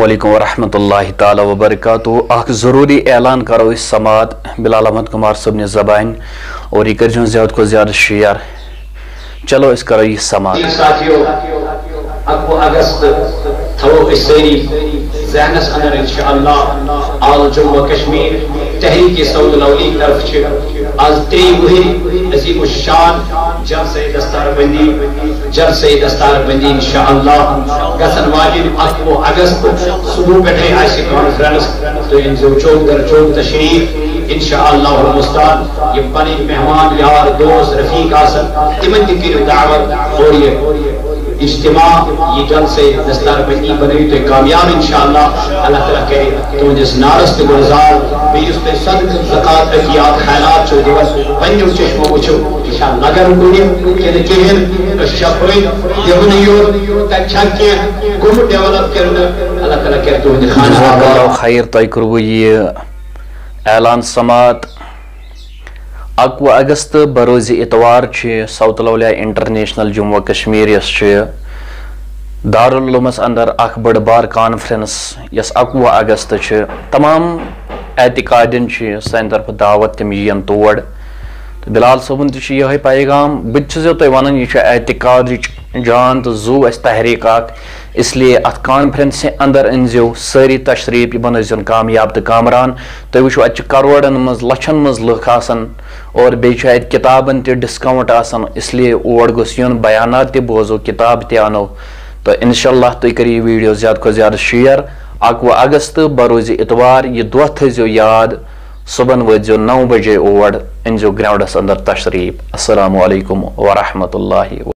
علیکم ورحمۃ اللہ تعالی وبرکاتہ. اخ ضروری اعلان کرو اس سماعت بلال احمد کمار صاحب نے زبان اور یہ کر زیادہ کو زیادہ شیئر. چلو اس کرو یہ سماعت. ساتھیو 1 اگست تھو اس سری ذہنس اندر انشاءاللہ آل جموں و کشمیر تحریک سعود الاولی طرف چھ آز 3 وہری عظیم الشان جلسہ دستار بندی انشاءاللہ گسن واجن 1 اگست صبح بیٹھے آئیسی کانفرنس تو انزو چوک در چوک تشریف انشاءاللہ المستان. یہ بنی مہمان یار دوست رفیق آسن تمن کی دعوت اور یہ اجتماع یہ جلسے دستار بندی بنوی تو کامیاب انشاءاللہ. اللہ تعالیٰ کرے تو جس نارس پہ گلزار بھی اس پہ صدق زکاة عطیات خیرات چو دیوس پنجو چشمو وچو انشاءاللہ اگر کنیم کہ کہن شپوئی دیونیور تک چھکے گم ڈیولپ کرنا اللہ تعالیٰ کرے تو جس خانہ خیر تائی کرو یہ اعلان سماعت 1 اگست بروز اتوار ساؤتھ الاولیاء انٹرنیشنل جموں کشمیر یس دارالعلومس اندر اخ بڑ بار کانفرنس یس 1 اگست تمام اعتقادین سان طرف دعوت تم ین تور. بلال صبن تہ پیغام بہت تہ ونان یہ اعتقاد جان تو زو اس تحریک اس لیے ات کانفرنس اندر انزو ساری تشریف یہ بنزن کامیاب تو کامران. تھی وچو ات کروڑن مز لچھن مز لکھ آسان اور بیچ ات کتابن تہ ڈسکاؤنٹ آسان اس لیے اور گوس یون بیانات تہ بوزو کتاب تہ انو. تو انشاءاللہ تھی کرو یہ ویڈیو زیادہ کو زیادہ شیئر. 1 اگست بروز اتوار یہ دہ تھو یاد صبح واتزو 9 بجے اور انزو گراؤنڈس اندر تشریف. السلام علیکم ورحمۃ اللہ.